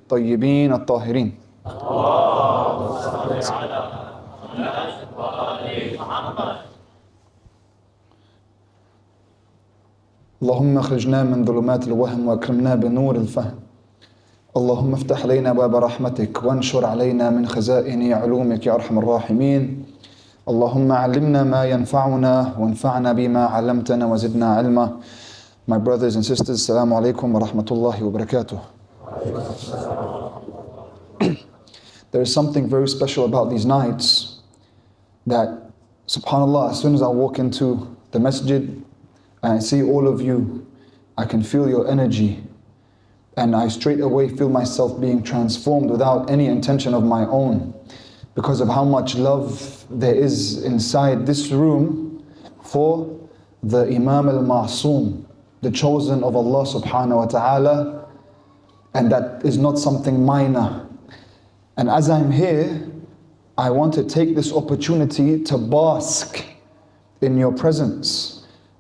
الطيبين الطاهرين. اللهم اخرجنا من ظلمات الوهم واكرمنا بنور الفهم. اللهم افتح علينا باب رحمتك وانشر علينا من خزائن علومك يا ارحم الراحمين. اللهم علمنا ما ينفعنا وانفعنا بما علمتنا وزدنا علما. My brothers and sisters, Assalamu alaikum wa rahmatullahi wa barakatuh. There is something very special about these nights that, subhanAllah, as soon as I walk into the masjid and I see all of you, I can feel your energy, and I straight away feel myself being transformed without any intention of my own, because of how much love there is inside this room for the Imam al-Ma'soom, the chosen of Allah subhanahu wa ta'ala, and that is not something minor. And as I'm here, I want to take this opportunity to bask in your presence,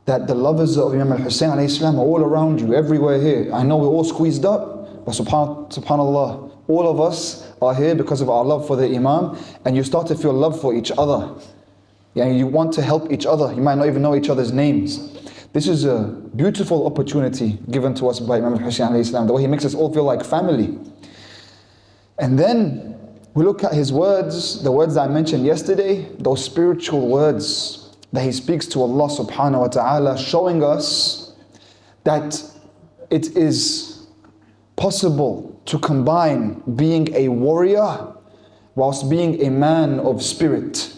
that the lovers of Imam al-Hussain alayhi salam are all around you, everywhere here. I know we're all squeezed up, but subhanallah, all of us are here because of our love for the Imam, and you start to feel love for each other. Yeah, you want to help each other. You might not even know each other's names. This is a beautiful opportunity given to us by Imam al-Hussain alayhi salam, the way he makes us all feel like family. And then we look at his words, the words that I mentioned yesterday, those spiritual words that he speaks to Allah subhanahu wa ta'ala, showing us that it is possible to combine being a warrior whilst being a man of spirit.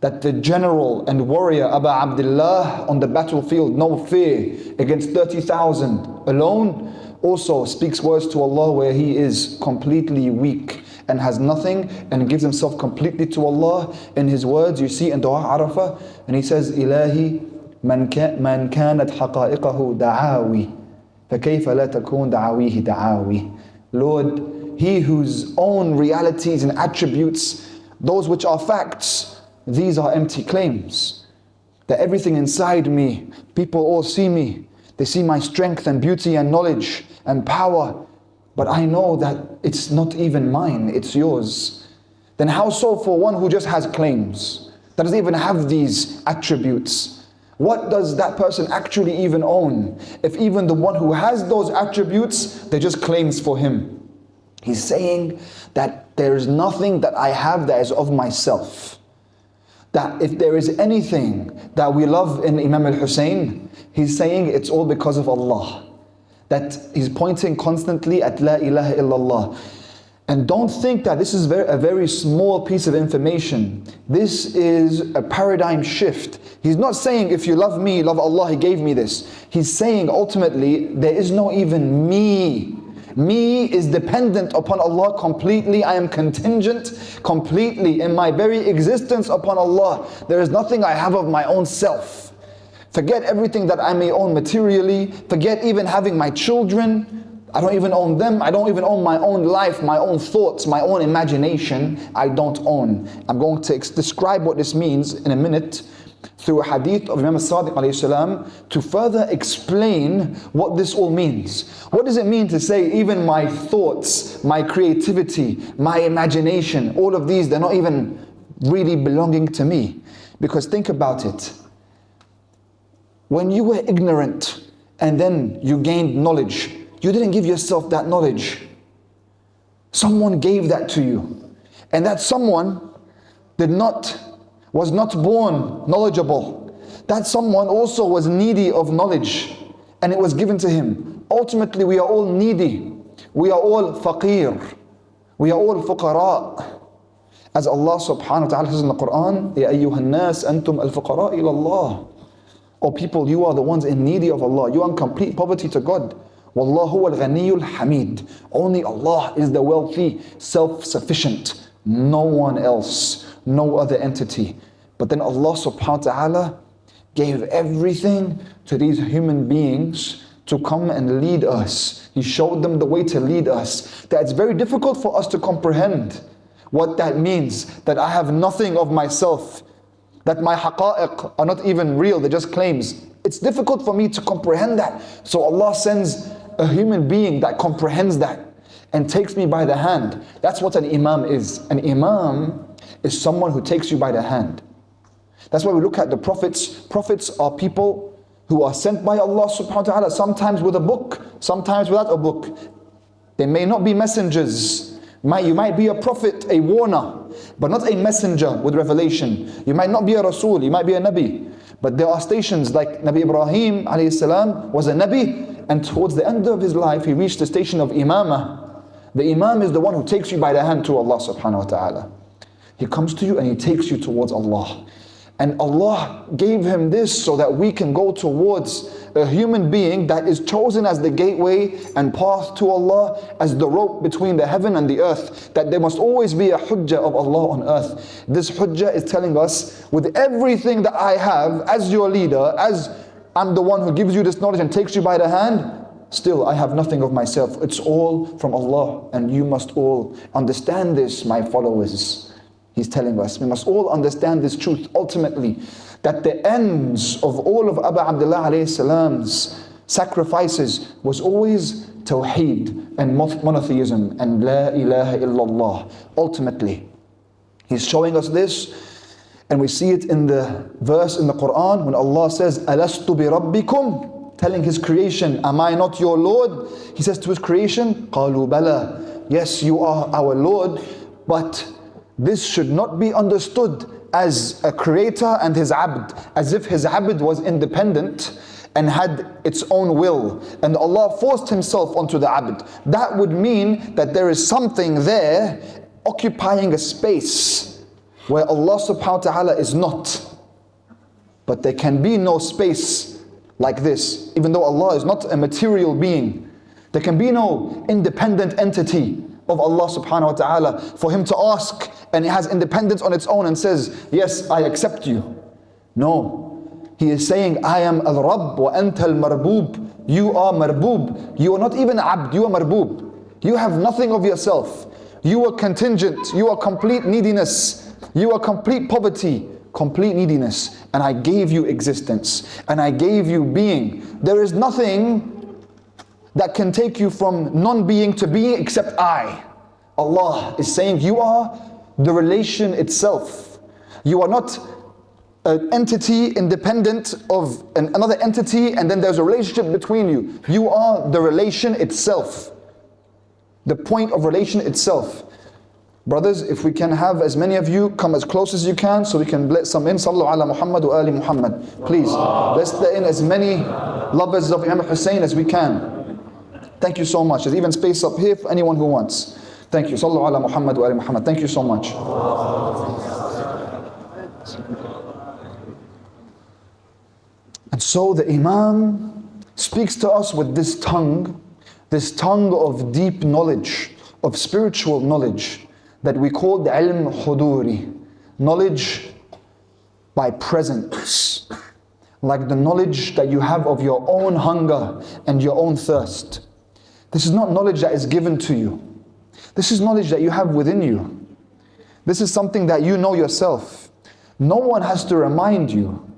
That the general and warrior Aba Abdullah on the battlefield, no fear, against 30,000 alone, also speaks words to Allah where he is completely weak and has nothing, and gives himself completely to Allah. In his words, you see in Dua Arafah, and he says, Ilahi man kanat haqa'iqahu da'awi, فكيف لا تكون دعاويه دعاوي. Lord, he whose own realities and attributes, those which are facts, these are empty claims. That everything inside me, people all see me, they see my strength and beauty and knowledge and power, but I know that it's not even mine, it's yours. Then how so for one who just has claims, that doesn't even have these attributes? What does that person actually even own, if even the one who has those attributes, they're just claims for him? He's saying that there is nothing that I have that is of myself. That if there is anything that we love in Imam al-Hussain, he's saying it's all because of Allah. That he's pointing constantly at La ilaha illallah. And don't think that this is a very small piece of information. This is a paradigm shift. He's not saying if you love me, love Allah, He gave me this. He's saying ultimately there is no even me. Me is dependent upon Allah completely. I am contingent completely in my very existence upon Allah. There is nothing I have of my own self. Forget everything that I may own materially. Forget even having my children. I don't even own them. I don't even own my own life, my own thoughts, my own imagination. I don't own. I'm going to describe what this means in a minute through a hadith of Imam al-Sadiq alayhi salam to further explain what this all means. What does it mean to say even my thoughts, my creativity, my imagination, all of these, they're not even really belonging to me? Because think about it. When you were ignorant and then you gained knowledge, you didn't give yourself that knowledge. Someone gave that to you. And that someone was not born knowledgeable. That someone also was needy of knowledge, and it was given to him. Ultimately, we are all needy. We are all faqir. We are all fuqara. As Allah subhanahu wa ta'ala says in the Quran, Ya ayyuhan nas antum al-fuqara ila Allah. O people, you are the ones in needy of Allah. You are in complete poverty to God. Wallahu al-ghaniyul hamid. Only Allah is the wealthy, self-sufficient. No one else, no other entity. But then Allah subhanahu wa ta'ala gave everything to these human beings to come and lead us. He showed them the way to lead us. That it's very difficult for us to comprehend what that means. That I have nothing of myself. That my haqa'iq are not even real, they're just claims. It's difficult for me to comprehend that. So Allah sends a human being that comprehends that. and takes me by the hand. That's what an Imam is. An Imam is someone who takes you by the hand. That's why we look at the prophets. Prophets are people who are sent by Allah subhanahu wa ta'ala, sometimes with a book, sometimes without a book. They may not be messengers. You might be a prophet, a warner, but not a messenger with revelation. You might not be a Rasul, you might be a Nabi. But there are stations like Nabi Ibrahim alayhi salam was a Nabi, and towards the end of his life he reached the station of Imamah. The Imam is the one who takes you by the hand to Allah subhanahu wa ta'ala. He comes to you and he takes you towards Allah. And Allah gave him this so that we can go towards a human being that is chosen as the gateway and path to Allah, as the rope between the heaven and the earth, that there must always be a hujjah of Allah on earth. This hujjah is telling us, with everything that I have as your leader, as I'm the one who gives you this knowledge and takes you by the hand, still I have nothing of myself. It's all from Allah, and you must all understand this, my followers. He's telling us, we must all understand this truth ultimately, that the ends of all of Abu Abdullah alayhi salam's sacrifices was always Tawheed and monotheism and La ilaha illallah. Ultimately, he's showing us this, and we see it in the verse in the Quran when Allah says, Alastu bi rabbikum, telling his creation, am I not your Lord? He says to his creation, Qalu bala, yes, you are our Lord, but this should not be understood as a creator and his abd, as if his abd was independent and had its own will, and Allah forced himself onto the abd. That would mean that there is something there occupying a space where Allah subhanahu wa ta'ala is not. But there can be no space like this, even though Allah is not a material being. There can be no independent entity of Allah subhanahu wa ta'ala for him to ask, and it has independence on its own and says, yes, I accept you. No, he is saying, I am al-Rabb wa anta al-Marboob. You are Marboob. You are not even Abd, you are Marboob. You have nothing of yourself. You are contingent. You are complete neediness. You are complete poverty, complete neediness. And I gave you existence, and I gave you being. There is nothing that can take you from non-being to being except I. Allah is saying, you are the relation itself. You are not an entity independent of another entity and then there's a relationship between you. You are the relation itself. The point of relation itself. Brothers, if we can have as many of you come as close as you can so we can let some in. Sallu ala Muhammad wa ali Muhammad. Please, let's let in as many lovers of Imam Hussain as we can. Thank you so much. There's even space up here for anyone who wants. Thank you. Sallu ala Muhammad wa ali Muhammad. Thank you so much. And so the Imam speaks to us with this tongue of deep knowledge, of spiritual knowledge, that we call the ilm huduri, knowledge by presence, like the knowledge that you have of your own hunger and your own thirst. This is not knowledge that is given to you. This is knowledge that you have within you. This is something that you know yourself. No one has to remind you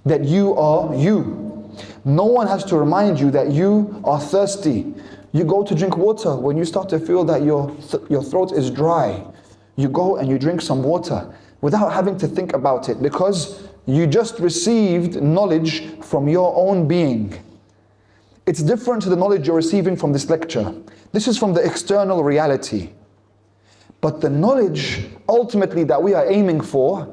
that you are you. No one has to remind you that you are thirsty. You go to drink water when you start to feel that your throat is dry. You go and you drink some water without having to think about it, because you just received knowledge from your own being. It's different to the knowledge you're receiving from this lecture. This is from the external reality. But the knowledge ultimately that we are aiming for,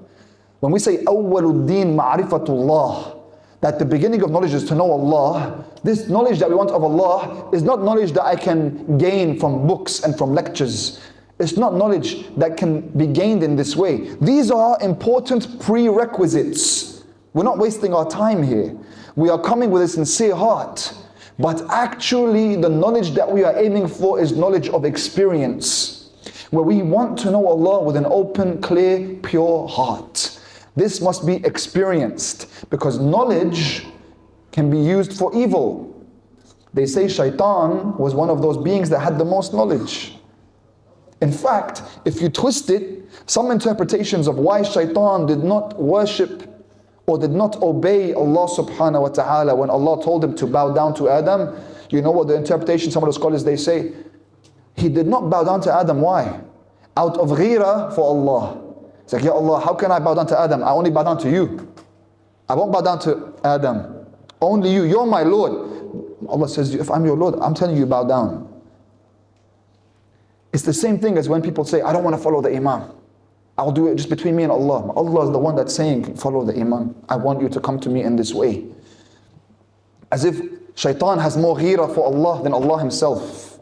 when we say awwaluddin ma'rifatullah, that the beginning of knowledge is to know Allah, this knowledge that we want of Allah is not knowledge that I can gain from books and from lectures. It's not knowledge that can be gained in this way. These are important prerequisites. We're not wasting our time here. We are coming with a sincere heart. But actually the knowledge that we are aiming for is knowledge of experience, where we want to know Allah with an open, clear, pure heart. This must be experienced, because knowledge can be used for evil. They say Shaitan was one of those beings that had the most knowledge. In fact, if you twist it, some interpretations of why Shaitan did not worship or did not obey Allah subhanahu wa ta'ala when Allah told him to bow down to Adam, you know what the interpretation, some of the scholars they say, He did not bow down to Adam. Why? Out of ghira for Allah. It's like, Ya Allah, how can I bow down to Adam? I only bow down to you. I won't bow down to Adam. Only you. You're my Lord. Allah says, if I'm your Lord, I'm telling you, bow down. It's the same thing as when people say, I don't want to follow the Imam. I'll do it just between me and Allah. Allah is the one that's saying, follow the Imam. I want you to come to me in this way. As if shaitan has more ghira for Allah than Allah himself.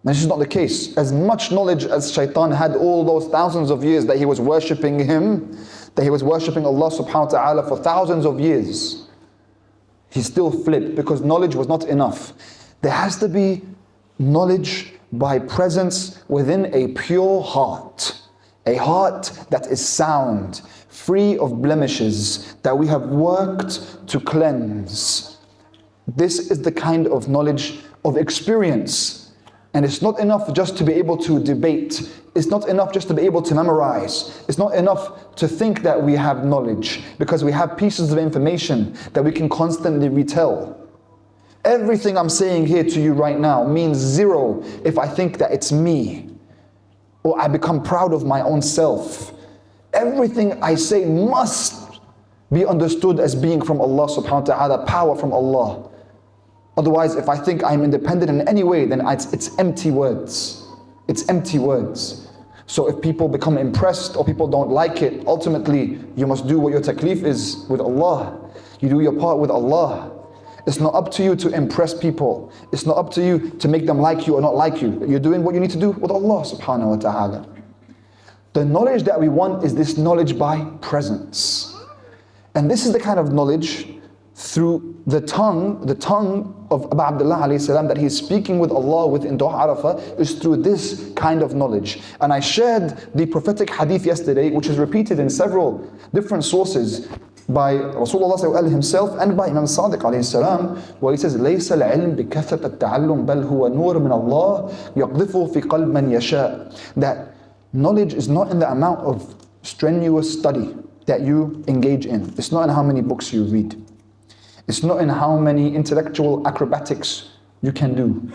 And this is not the case. As much knowledge as shaitan had all those thousands of years that he was worshipping him, that he was worshipping Allah subhanahu wa ta'ala for thousands of years, he still flipped because knowledge was not enough. There has to be knowledge by presence within a pure heart. A heart that is sound, free of blemishes, that we have worked to cleanse. This is the kind of knowledge of experience. And it's not enough just to be able to debate. It's not enough just to be able to memorize. It's not enough to think that we have knowledge, because we have pieces of information that we can constantly retell. Everything I'm saying here to you right now means zero if I think that it's me, or I become proud of my own self. Everything I say must be understood as being from Allah subhanahu wa ta'ala, power from Allah. Otherwise, if I think I'm independent in any way, then it's empty words. It's empty words. So if people become impressed or people don't like it, ultimately you must do what your taklif is with Allah. You do your part with Allah. It's not up to you to impress people. It's not up to you to make them like you or not like you. You're doing what you need to do with Allah subhanahu wa ta'ala. The knowledge that we want is this knowledge by presence. And this is the kind of knowledge through the tongue of Abu Abdullah alayhi salam that he's speaking with Allah with in Dua Arafah is through this kind of knowledge. And I shared the prophetic hadith yesterday, which is repeated in several different sources by Rasulullah himself and by Imam Sadiq alayhi salam, where he says, لَيْسَ الْعِلْمِ بِكَثَّةَ التَّعَلُّمْ بَلْ هُوَ نُورٌ مِّنَ اللَّهِ يَقْذِفُ فِي قَلْبِ مَنْ يَشَاءُ. That knowledge is not in the amount of strenuous study that you engage in. It's not in how many books you read. It's not in how many intellectual acrobatics you can do.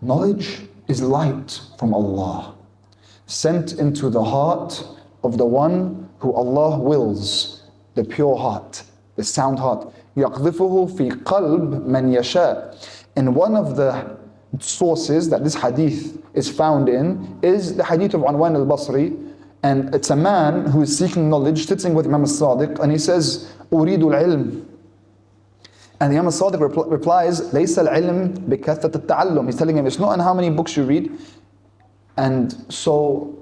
Knowledge is light from Allah, sent into the heart of the one who Allah wills. The pure heart, the sound heart. يَقْذِفُهُ فِي قَلْبِ مَنْ يَشَاءُ. And one of the sources that this hadith is found in is the hadith of Anwan al-Basri. And it's a man who is seeking knowledge, sitting with Imam al-Sadiq, and he says, أُرِيدُ الْعِلْمِ. And the Imam al-Sadiq replies, لَيْسَ الْعِلْمِ بِكَثَّةِ التَّعَلُّمِ. He's telling him, it's not in how many books you read. And so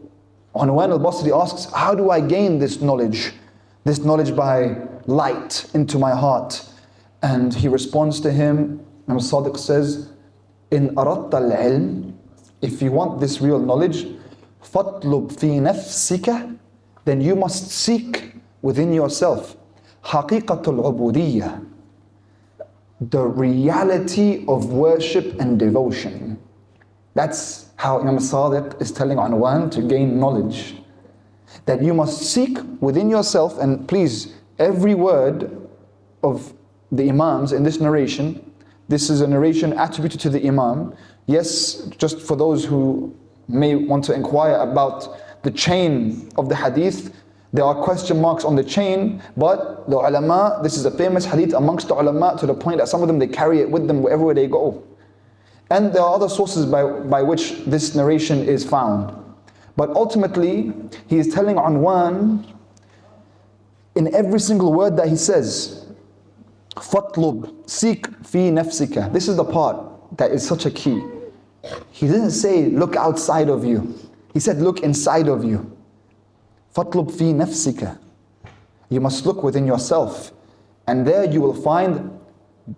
Anwan al-Basri asks, how do I gain this knowledge? This knowledge by light into my heart. And he responds to him, Imam Sadiq says, إِنْ أَرَدْتَ الْعِلْمِ. If you want this real knowledge, فَاطْلُبْ فِي نَفْسِكَ. Then you must seek within yourself حَقِيقَةُ الْعُبُودِيَّةِ. The reality of worship and devotion. That's how Imam Sadiq is telling Anwan to gain knowledge. That you must seek within yourself, and please, every word of the Imams in this narration, this is a narration attributed to the Imam. Yes, just for those who may want to inquire about the chain of the hadith, there are question marks on the chain, but the ulama, this is a famous hadith amongst the ulama to the point that some of them, they carry it with them wherever they go. And there are other sources by which this narration is found. But ultimately, he is telling Anwan, in every single word that he says, فَاطْلُبْ, seek fi nafsika. This is the part that is such a key. He didn't say, look outside of you. He said, look inside of you. فَاطْلُبْ fi nafsika. You must look within yourself. And there you will find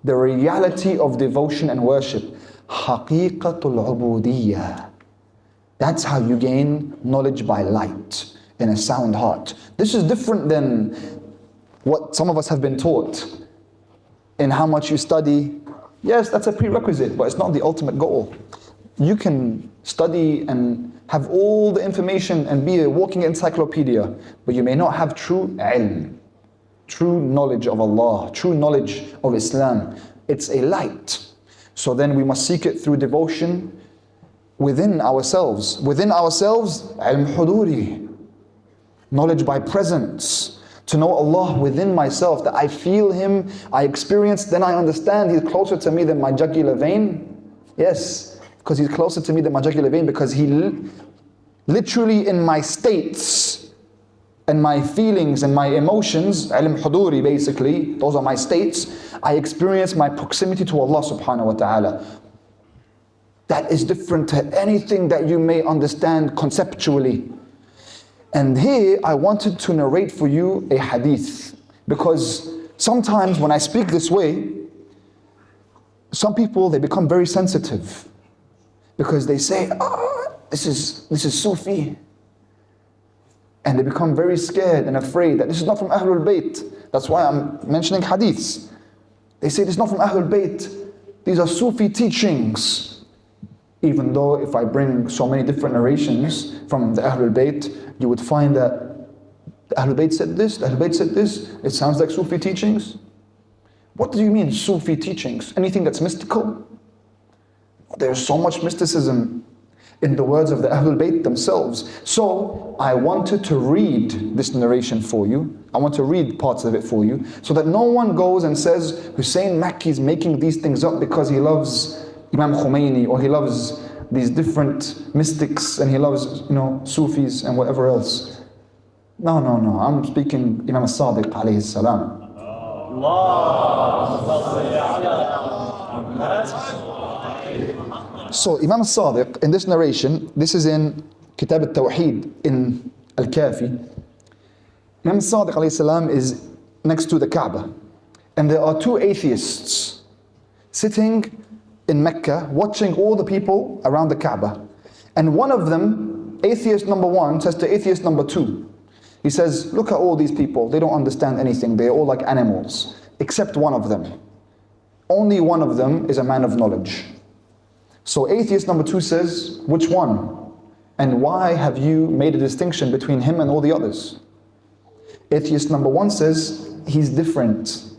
the reality of devotion and worship. حَقِيقَةُ الْعُبُودِيَّةِ. That's how you gain knowledge by light in a sound heart. This is different than what some of us have been taught in how much you study. Yes, that's a prerequisite, but it's not the ultimate goal. You can study and have all the information and be a walking encyclopedia, but you may not have true ilm, true knowledge of Allah, true knowledge of Islam. It's a light. So then we must seek it through devotion, within ourselves. Within ourselves, ilm huduri, knowledge by presence. To know Allah within myself, that I feel Him, I experience, then I understand He's closer to me than my jugular vein. Yes, because He's closer to me than my jugular vein, because He literally in my states and my feelings and my emotions, ilm huduri basically, those are my states, I experience my proximity to Allah subhanahu wa ta'ala. That is different to anything that you may understand conceptually. And here I wanted to narrate for you a hadith, because sometimes when I speak this way, some people, they become very sensitive, because they say, this is Sufi, and they become very scared and afraid that this is not from Ahlul Bayt. That's why I'm mentioning hadiths. They say this is not from Ahlul Bayt, these are Sufi teachings. Even though if I bring so many different narrations from the Ahlul Bayt, you would find that the Ahlul Bayt said this, the Ahlul Bayt said this. It sounds like Sufi teachings. What do you mean Sufi teachings? Anything that's mystical? There's so much mysticism in the words of the Ahlul Bayt themselves. So I wanted to read this narration for you. I want to read parts of it for you, so that no one goes and says Hussain Makki is making these things up because he loves Imam Khomeini, or he loves these different mystics, and he loves, Sufis and whatever else. No. I'm speaking Imam Sadiq alayhi salam. So Imam Sadiq, in this narration, this is in Kitab al-Tawheed in Al-Kafi. Imam Sadiq alayhi salam is next to the Kaaba, and there are two atheists sitting in Mecca, watching all the people around the Kaaba. And one of them, atheist number one, says to atheist number two, he says, look at all these people, they don't understand anything, they're all like animals, except one of them. Only one of them is a man of knowledge. So atheist number two says, which one? And why have you made a distinction between him and all the others? Atheist number one says, he's different.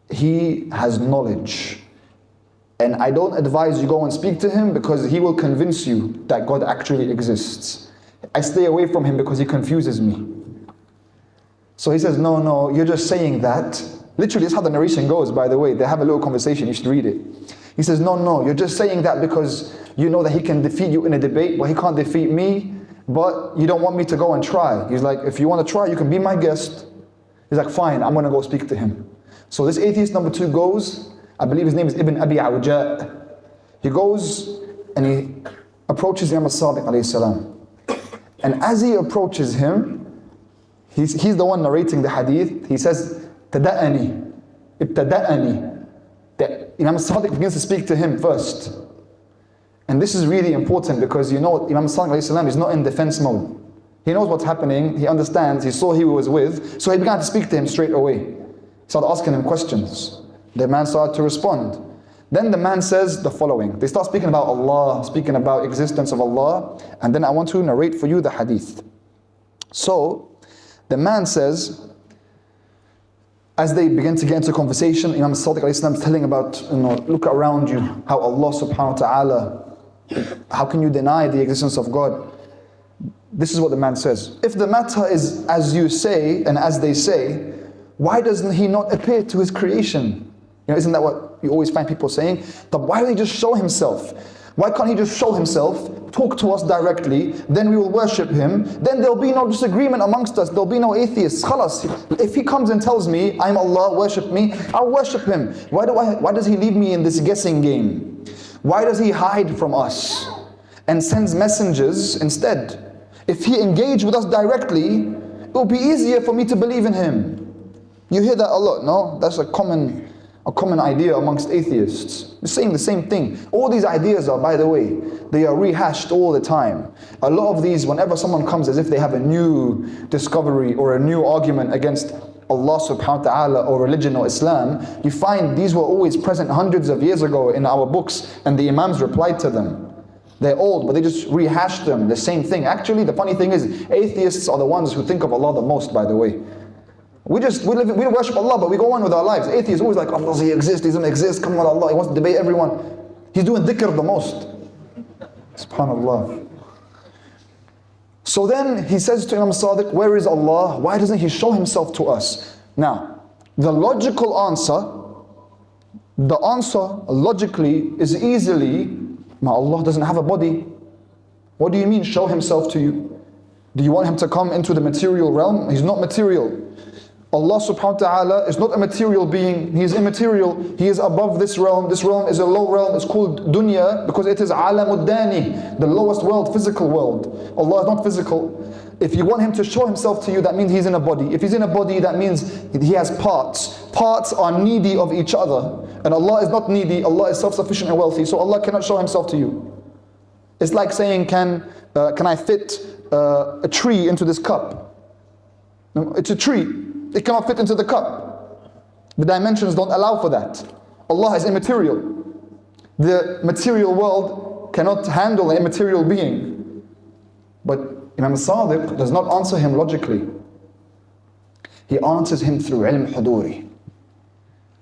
He has knowledge. And I don't advise you go and speak to him, because he will convince you that God actually exists. I stay away from him because he confuses me. So he says, no, you're just saying that. Literally, that's how the narration goes, by the way. They have a little conversation, you should read it. He says, no, you're just saying that because you know that he can defeat you in a debate, but he can't defeat me, but you don't want me to go and try. He's like, if you want to try, you can be my guest. He's like, fine, I'm going to go speak to him. So this atheist number two goes, I believe his name is Ibn Abi Awja. He goes and he approaches Imam Sadiq alayhi salam. And as he approaches him, he's the one narrating the hadith. He says, Tada'ani, ibtada'ani. That Imam Sadiq begins to speak to him first. And this is really important, because Imam Sadiq alayhi salam is not in defense mode. He knows what's happening, he understands, he saw who he was with, so he began to speak to him straight away. He started asking him questions. The man started to respond. Then the man says the following. They start speaking about Allah, speaking about existence of Allah, and then I want to narrate for you the hadith. So the man says, as they begin to get into conversation, Imam Sadiq alayhi salam is telling about, look around you, how Allah subhanahu wa ta'ala, how can you deny the existence of God? This is what the man says. If the matter is as you say and as they say, why doesn't he not appear to his creation? Isn't that what you always find people saying? But why don't he just show himself? Why can't he just show himself, talk to us directly, then we will worship him, then there'll be no disagreement amongst us, there'll be no atheists. Khalas, if he comes and tells me, I'm Allah, worship me, I'll worship him. Why does he leave me in this guessing game? Why does he hide from us and sends messengers instead? If he engaged with us directly, it will be easier for me to believe in him. You hear that a lot, no? That's a common idea amongst atheists. They're saying the same thing. All these ideas are, by the way, they are rehashed all the time. A lot of these, whenever someone comes as if they have a new discovery or a new argument against Allah subhanahu wa ta'ala or religion or Islam, you find these were always present hundreds of years ago in our books, and the Imams replied to them. They're old, but they just rehashed them, the same thing. Actually, the funny thing is, atheists are the ones who think of Allah the most, by the way. We worship Allah, but we go on with our lives. Atheists always like, Allah, does he exist? He doesn't exist. Come on, Allah. He wants to debate everyone. He's doing dhikr the most. SubhanAllah. So then he says to Imam Sadiq, where is Allah? Why doesn't He show Himself to us? Now, the logical answer, logically is easily, Allah doesn't have a body. What do you mean, show Himself to you? Do you want Him to come into the material realm? He's not material. Allah subhanahu wa ta'ala is not a material being, He is immaterial. He is above this realm. This realm is a low realm. It's called dunya because it is alamuddani, the lowest world, physical world. Allah is not physical. If you want Him to show Himself to you, that means He's in a body. If He's in a body, that means He has parts. Parts are needy of each other. And Allah is not needy, Allah is self-sufficient and wealthy. So Allah cannot show Himself to you. It's like saying, can I fit a tree into this cup? No, it's a tree. It cannot fit into the cup. The dimensions don't allow for that. Allah is immaterial. The material world cannot handle an immaterial being. But Imam Sadiq does not answer him logically. He answers him through ilm huduri.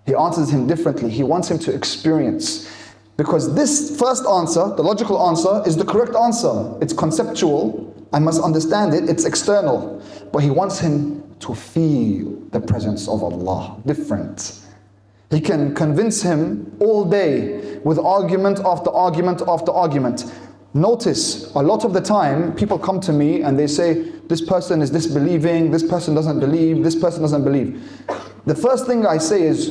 He answers him differently. He wants him to experience. Because this first answer, the logical answer, is the correct answer. It's conceptual. I must understand it. It's external. But he wants him to feel the presence of Allah, different. He can convince him all day with argument after argument after argument. Notice, a lot of the time, people come to me and they say, this person is disbelieving, this person doesn't believe, this person doesn't believe. The first thing I say is,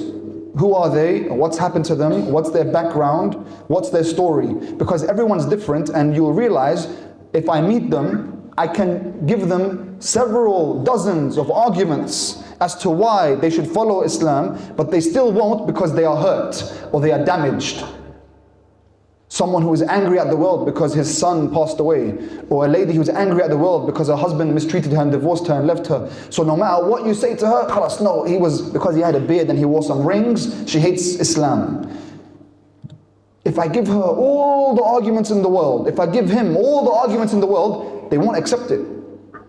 who are they? What's happened to them? What's their background? What's their story? Because everyone's different, and you'll realize, if I meet them, I can give them several dozens of arguments as to why they should follow Islam, but they still won't because they are hurt or they are damaged. Someone who is angry at the world because his son passed away, or a lady who's angry at the world because her husband mistreated her and divorced her and left her. So no matter what you say to her, khalas, no, because he had a beard and he wore some rings, she hates Islam. If I give her all the arguments in the world, if I give him all the arguments in the world, they won't accept it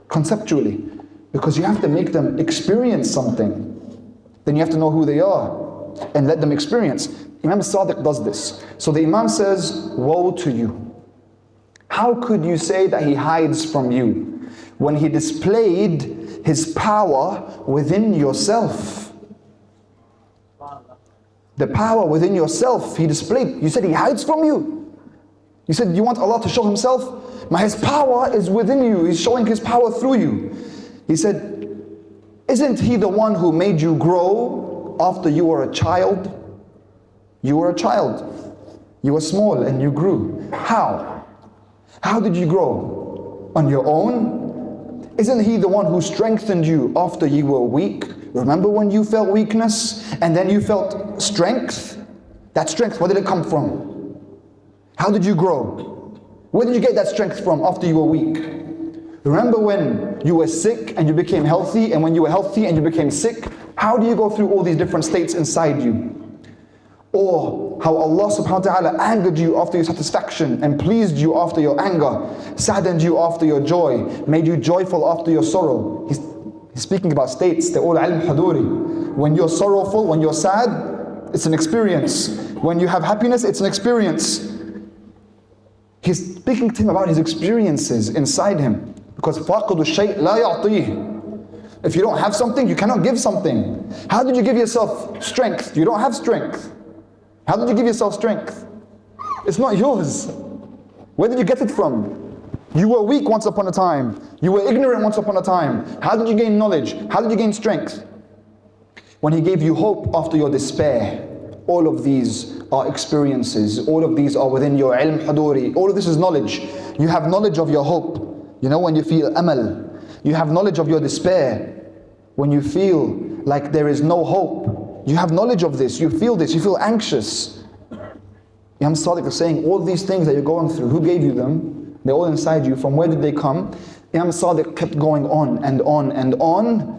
conceptually, because you have to make them experience something. Then you have to know who they are and let them experience. Imam Sadiq does this. So the Imam says, woe to you. How could you say that he hides from you when he displayed his power within yourself? The power within yourself he displayed. You said he hides from you. You said you want Allah to show Himself. His power is within you. He's showing His power through you. He said, isn't He the one who made you grow after you were a child? You were a child. You were small and you grew. How? How did you grow? On your own? Isn't He the one who strengthened you after you were weak? Remember when you felt weakness and then you felt strength? That strength, where did it come from? How did you grow? Where did you get that strength from after you were weak? Remember when you were sick and you became healthy, and when you were healthy and you became sick? How do you go through all these different states inside you? Or how Allah subhanahu wa ta'ala angered you after your satisfaction and pleased you after your anger, saddened you after your joy, made you joyful after your sorrow. He's speaking about states, they're all ilm huduri. When you're sorrowful, when you're sad, it's an experience. When you have happiness, it's an experience. He's speaking to him about his experiences inside him. Because فَاقِدُ الشَّيْء لَا يَعْطِيهِ. If you don't have something, you cannot give something. How did you give yourself strength? You don't have strength. How did you give yourself strength? It's not yours. Where did you get it from? You were weak once upon a time. You were ignorant once upon a time. How did you gain knowledge? How did you gain strength? When He gave you hope after your despair. All of these are experiences. All of these are within your ilm huduri. All of this is knowledge. You have knowledge of your hope. You know, when you feel amal. You have knowledge of your despair. When you feel like there is no hope. You have knowledge of this. You feel this. You feel anxious. Imam Sadiq is saying, all these things that you're going through, who gave you them? They're all inside you. From where did they come? Imam Sadiq kept going on and on and on.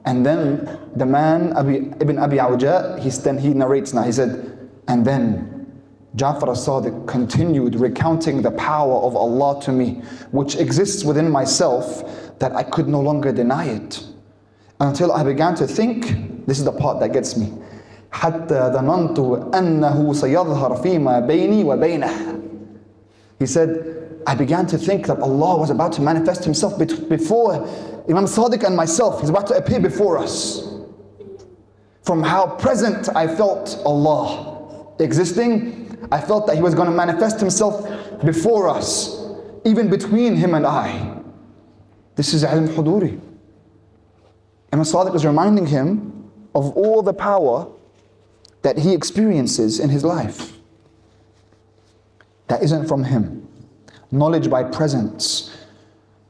And then the man, Ibn Abi Awja, he narrates now, he said, and then Ja'far as-Sadiq continued recounting the power of Allah to me, which exists within myself, that I could no longer deny it. Until I began to think, this is the part that gets me, حَتَّى ظَنَنْتُ أَنَّهُ سَيَظْهَرْ فِي مَا بَيْنِي وَبَيْنَهُ. He said, I began to think that Allah was about to manifest Himself before Imam Sadiq and myself. He's about to appear before us. From how present I felt Allah existing, I felt that He was going to manifest Himself before us, even between Him and I. This is ilm huduri. Imam Sadiq is reminding him of all the power that he experiences in his life that isn't from him. Knowledge by presence.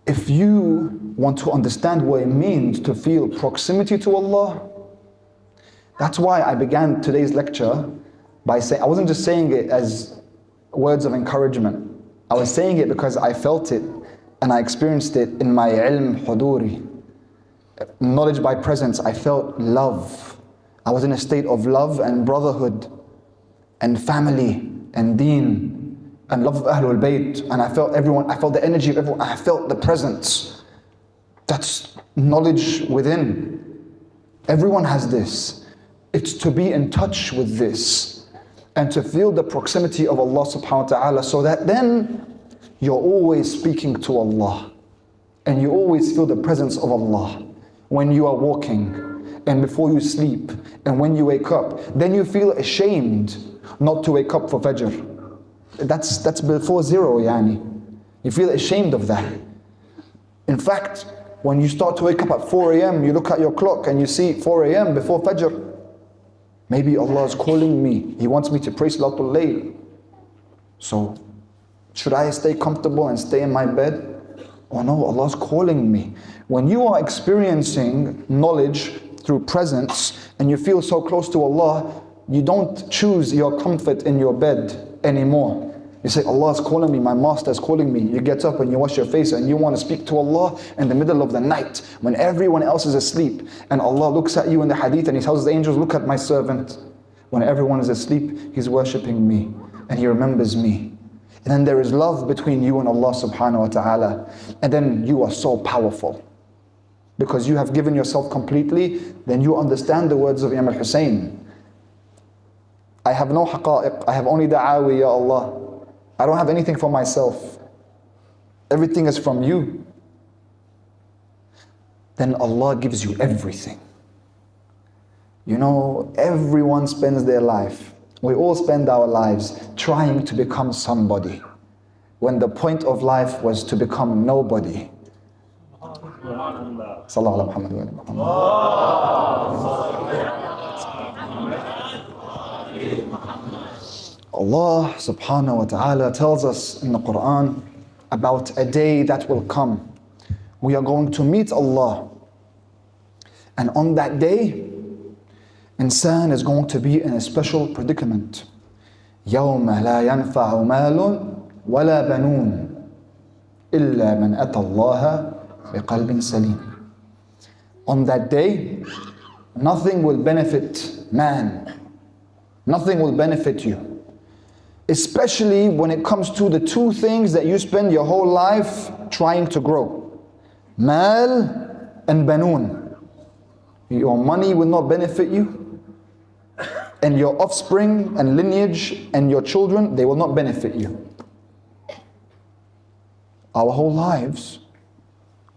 If you want to understand what it means to feel proximity to Allah, that's why I began today's lecture by saying, I wasn't just saying it as words of encouragement. I was saying it because I felt it and I experienced it in my ilm huduri. Knowledge by presence, I felt love. I was in a state of love and brotherhood and family and deen and love of Ahlul Bayt, and I felt everyone, I felt the energy of everyone, I felt the presence. That's knowledge within. Everyone has this. It's to be in touch with this and to feel the proximity of Allah subhanahu wa ta'ala, so that then you're always speaking to Allah and you always feel the presence of Allah when you are walking and before you sleep and when you wake up. Then you feel ashamed not to wake up for Fajr. That's before zero, yani. You feel ashamed of that. In fact, when you start to wake up at 4 a.m., you look at your clock and you see 4 a.m. before Fajr. Maybe Allah is calling me. He wants me to pray Salatul Layl. So, should I stay comfortable and stay in my bed? Oh no, Allah is calling me. When you are experiencing knowledge through presence and you feel so close to Allah, you don't choose your comfort in your bed anymore. You say, Allah is calling me, my master is calling me. You get up and you wash your face and you want to speak to Allah in the middle of the night when everyone else is asleep. And Allah looks at you in the hadith and He tells the angels, look at my servant. When everyone is asleep, he's worshipping me and he remembers me. And then there is love between you and Allah subhanahu wa ta'ala. And then you are so powerful. Because you have given yourself completely, then you understand the words of Imam Hussain. I have no haqa'iq, I have only da'awi, Ya Allah. I don't have anything for myself. Everything is from you. Then Allah gives you everything. You know, everyone spends their life, we all spend our lives trying to become somebody, when the point of life was to become nobody. Sallallahu alaihi wasallam. Allah subhanahu wa ta'ala tells us in the Quran about a day that will come. We are going to meet Allah. And on that day, insan is going to be in a special predicament. يَوْمَ لَا يَنْفَعُ مَالٌ وَلَا بَنُونَ إِلَّا مَنْ أَتَى اللَّهَ بِقَلْبٍ سَلِيمٍ. On that day, nothing will benefit man. Nothing will benefit you. Especially when it comes to the two things that you spend your whole life trying to grow. Mal and banun. Your money will not benefit you. And your offspring and lineage and your children, they will not benefit you. Our whole lives,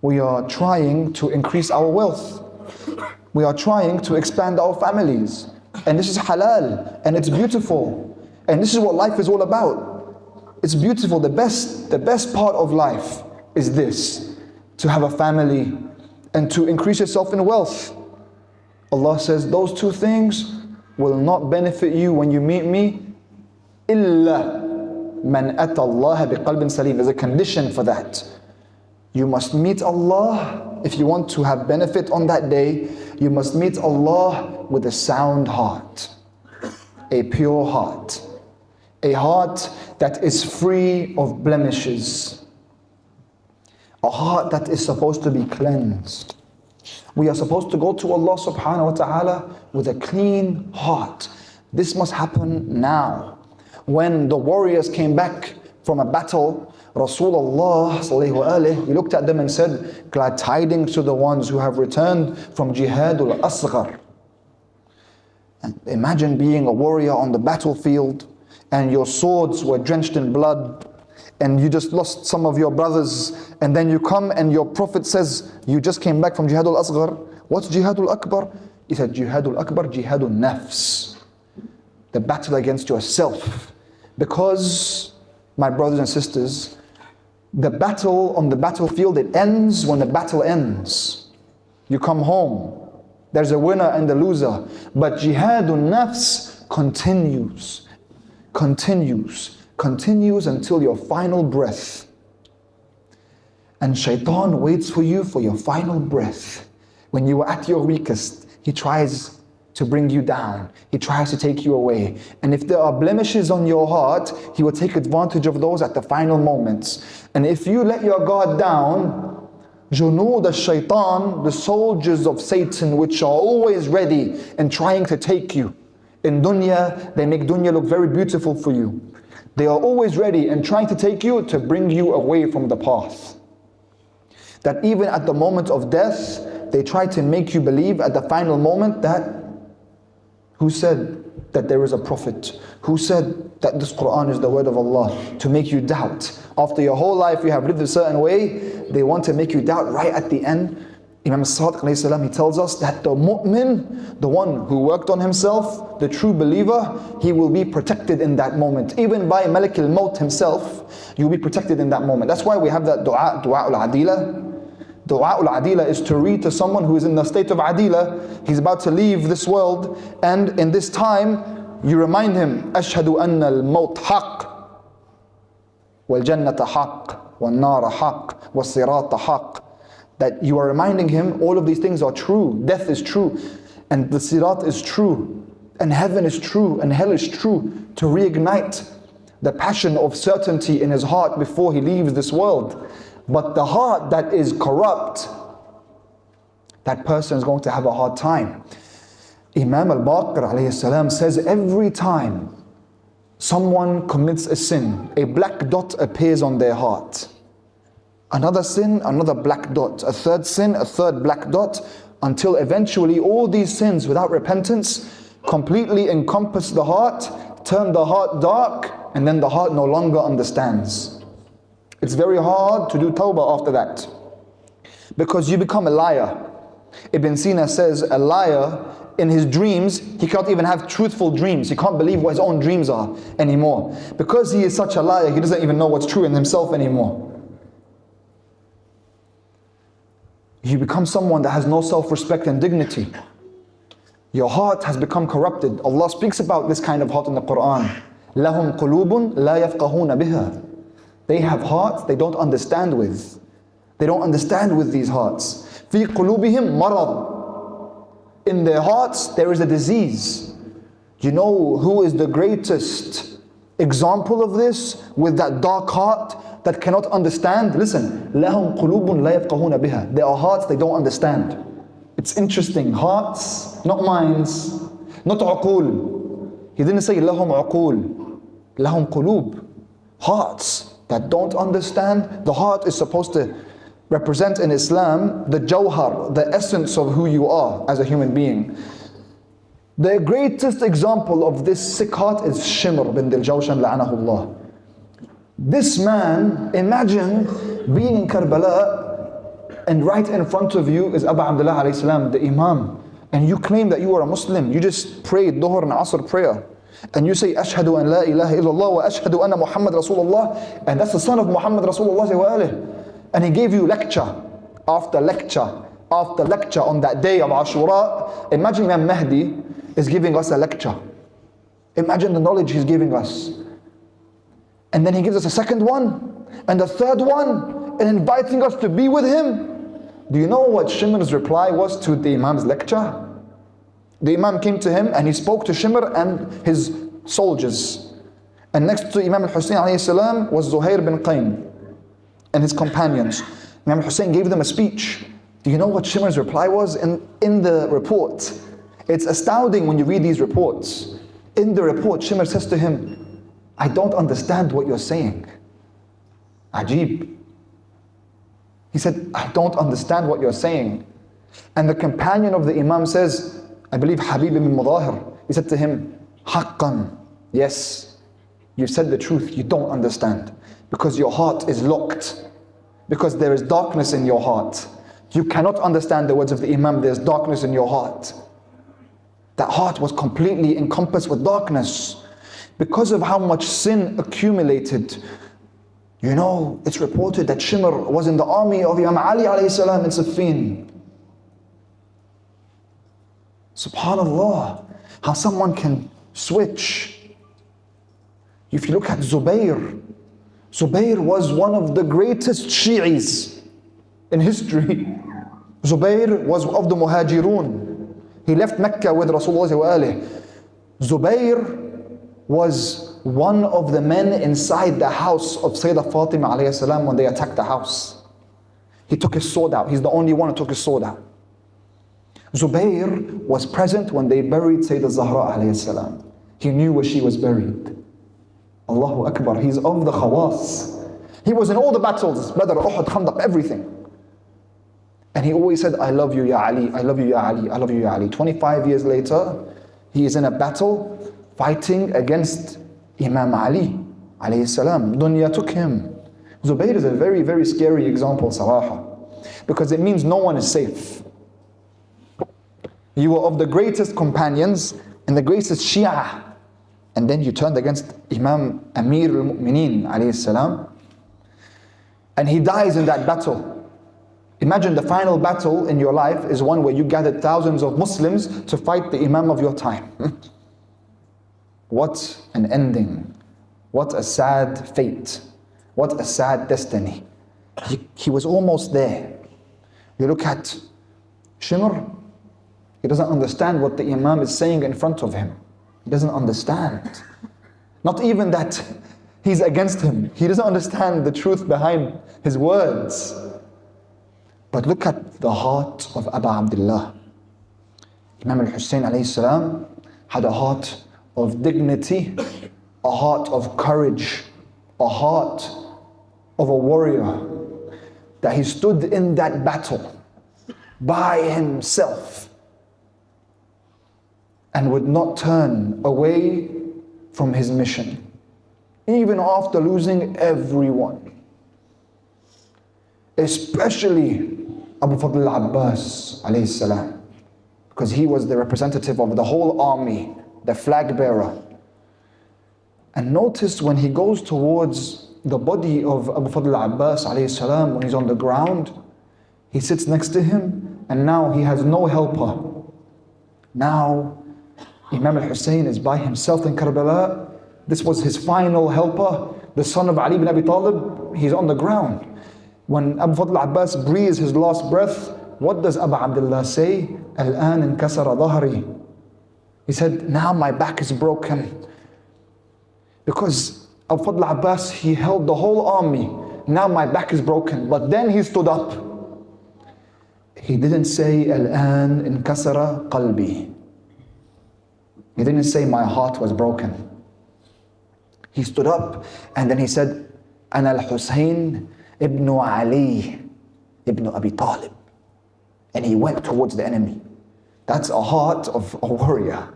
we are trying to increase our wealth. We are trying to expand our families. And this is halal and it's beautiful. And this is what life is all about. It's beautiful. The best part of life is this: to have a family and to increase yourself in wealth. Allah says those two things will not benefit you when you meet me. إِلَّا مَنْ أَتَى اللَّهَ بِقَلْبٍ سَلِيمٍ. There's a condition for that. You must meet Allah. If you want to have benefit on that day, you must meet Allah with a sound heart, a pure heart. A heart that is free of blemishes. A heart that is supposed to be cleansed. We are supposed to go to Allah subhanahu wa ta'ala with a clean heart. This must happen now. When the warriors came back from a battle, Rasulullah sallallahu alayhi wa, he looked at them and said, glad tidings to the ones who have returned from jihadul asghar. And imagine being a warrior on the battlefield, and your swords were drenched in blood, and you just lost some of your brothers, and then you come and your Prophet says, you just came back from Jihadul Asghar. What's Jihadul Akbar? He said, Jihadul Akbar, Jihadul Nafs. The battle against yourself. Because, my brothers and sisters, the battle on the battlefield, it ends when the battle ends. You come home. There's a winner and a loser. But Jihadul Nafs continues. Continues until your final breath. And shaitan waits for you for your final breath. When you are at your weakest, he tries to bring you down. He tries to take you away. And if there are blemishes on your heart, he will take advantage of those at the final moments. And if you let your guard down, Junood al-Shaitan, the soldiers of Satan, which are always ready and trying to take you. In dunya, they make dunya look very beautiful for you. They are always ready and trying to take you to bring you away from the path. That even at the moment of death, they try to make you believe at the final moment that who said that there is a prophet? Who said that this Quran is the word of Allah? To make you doubt. After your whole life you have lived a certain way, they want to make you doubt right at the end. Imam Sadiq, he tells us that the mu'min, the one who worked on himself, the true believer, he will be protected in that moment. Even by Malik al-Maut himself, you will be protected in that moment. That's why we have that dua al-adila. Dua al-adila is to read to someone who is in the state of adila. He's about to leave this world, and in this time, you remind him, Ashhadu anna al-maut haqq, wal-jannata haqq, wal-nara haqq, wal-sirata haqq. That you are reminding him all of these things are true. Death is true, and the sirat is true, and heaven is true, and hell is true. To reignite the passion of certainty in his heart before he leaves this world. But the heart that is corrupt, that person is going to have a hard time. Imam al-Baqir alayhi salam says every time someone commits a sin, a black dot appears on their heart. Another sin, another black dot. A third sin, a third black dot. Until eventually all these sins without repentance completely encompass the heart, turn the heart dark, and then the heart no longer understands. It's very hard to do tawbah after that. Because you become a liar. Ibn Sina says a liar in his dreams, he can't even have truthful dreams. He can't believe what his own dreams are anymore. Because he is such a liar, he doesn't even know what's true in himself anymore. You become someone that has no self-respect and dignity. Your heart has become corrupted. Allah speaks about this kind of heart in the Quran. لَهُمْ قُلُوبٌ لَا يَفْقَهُونَ بِهَا. They have hearts they don't understand with. They don't understand with these hearts. فِي قُلُوبِهِمْ مَرَضٌ. In their hearts there is a disease. You know who is the greatest example of this with that dark heart that cannot understand? Listen, لَهُمْ قُلُوبٌ لَا يَفْقَهُونَ بِهَا. There are hearts they don't understand. It's interesting. Hearts, not minds, not uqul. He didn't say لَهُمْ uqul. لَهُمْ قُلُوب. Hearts that don't understand. The heart is supposed to represent in Islam the jawhar, the essence of who you are as a human being. The greatest example of this sick heart is Shimr bin Diljawshan la'anahullah. This man, imagine being in Karbala and right in front of you is Abu Abdullah alayhi salam, the Imam, and you claim that you are a Muslim. You just prayed Dhuhr and Asr prayer, and you say Ashhadu an la ilaha illallah wa ashhadu anna Muhammad Rasulullah, and that's the son of Muhammad Rasulullah wa alihi. And he gave you lecture after lecture after lecture on that day of Ashura. Imagine Imam Mahdi is giving us a lecture. Imagine the knowledge he's giving us. And then he gives us a second one, and a third one, and inviting us to be with him. Do you know what Shimr's reply was to the Imam's lecture? The Imam came to him and he spoke to Shimr and his soldiers. And next to Imam al-Hussain alayhi salam was Zuhair bin Qayn and his companions. Imam al-Hussain gave them a speech. Do you know what Shimr's reply was in the report? It's astounding when you read these reports. In the report, Shimr says to him, I don't understand what you're saying. Ajib. He said, I don't understand what you're saying. And the companion of the Imam says, I believe Habib ibn Mudahir, he said to him, Haqqan, yes, you said the truth, you don't understand. because your heart is locked, because there is darkness in your heart. You cannot understand the words of the Imam, there's darkness in your heart. That heart was completely encompassed with darkness because of how much sin accumulated. You know, it's reported that Shimr was in the army of Imam Ali alayhi salam in Siffin. Subhanallah, how someone can switch. If you look at Zubayr was one of the greatest Shi'is in history. Zubayr was of the Muhajirun. He left Mecca with Rasulullah wa alih. Zubayr was one of the men inside the house of Sayyidah Fatima alayhi salam when they attacked the house. He took his sword out. He's the only one who took his sword out. Zubayr was present when they buried Sayyidah Zahra alayhi salam. He knew where she was buried. Allahu Akbar, he's of the Khawas. He was in all the battles, Badr, Uhud, Khandaq, everything. And he always said, I love you, Ya Ali, I love you, Ya Ali, I love you, Ya Ali. 25 years later, he is in a battle fighting against Imam Ali, alayhi salam. Dunya took him. Zubayr is a very, very scary example, Saraha, because it means no one is safe. You were of the greatest companions and the greatest Shia, and then you turned against Imam Amir al-Mu'mineen alayhi salam, and he dies in that battle. Imagine the final battle in your life is one where you gathered thousands of Muslims to fight the Imam of your time. What an ending. What a sad fate. What a sad destiny. He was almost there. You look at Shimr, he doesn't understand what the Imam is saying in front of him. He doesn't understand. Not even that he's against him. He doesn't understand the truth behind his words. But look at the heart of Abu Abdullah. Imam al-Hussain alayhi salam had a heart of dignity, a heart of courage, a heart of a warrior, that he stood in that battle by himself and would not turn away from his mission, even after losing everyone. Especially Abu Fadl al-Abbas alayhi salam, because he was the representative of the whole army, the flag bearer. And notice when he goes towards the body of Abu Fadl al-Abbas alayhi salam, when he's on the ground, he sits next to him, and now he has no helper. Now Imam al-Hussain is by himself in Karbala. This was his final helper, the son of Ali ibn Abi Talib. He's on the ground. When Abu Fadl al-Abbas breathes his last breath, what does Abu Abdullah say? Al-an inkasara dhahri. He said, now my back is broken. Because Abu Fadl al-Abbas, he held the whole army. Now my back is broken. But then he stood up. He didn't say, Al-an inkasara qalbi. He didn't say my heart was broken. He stood up and then he said, Ana al-Hussain ibn Ali ibn Abi Talib. And he went towards the enemy. That's a heart of a warrior,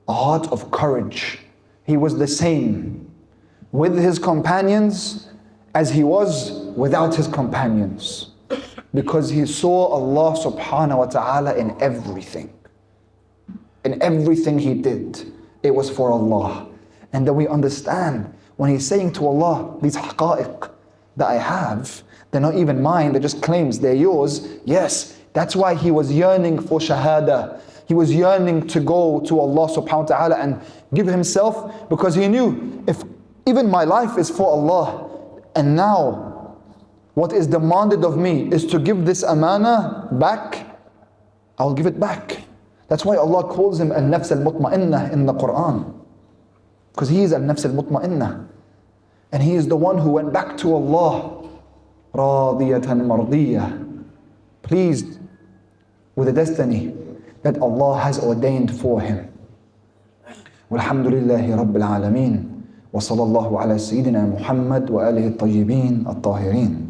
a heart of courage. He was the same with his companions as he was without his companions, because he saw Allah subhanahu wa ta'ala in everything. In everything he did, it was for Allah. And then we understand when he's saying to Allah, these haqa'iq that I have, they're not even mine, they're just claims, they're yours. Yes, that's why he was yearning for shahada. He was yearning to go to Allah subhanahu wa ta'ala and give himself, because he knew, if even my life is for Allah, and now what is demanded of me is to give this amana back, I'll give it back. That's why Allah calls him al-nafs al-mutma'innah in the Quran, because he is al-nafs al-mutma'innah, and he is the one who went back to Allah radiyatan mardiyah, pleased with the destiny that Allah has ordained for him. Walhamdulillahi Rabbil Alameen, wa sallallahu ala Sayyidina Muhammad wa alihi at-tayyibin at-tahirin.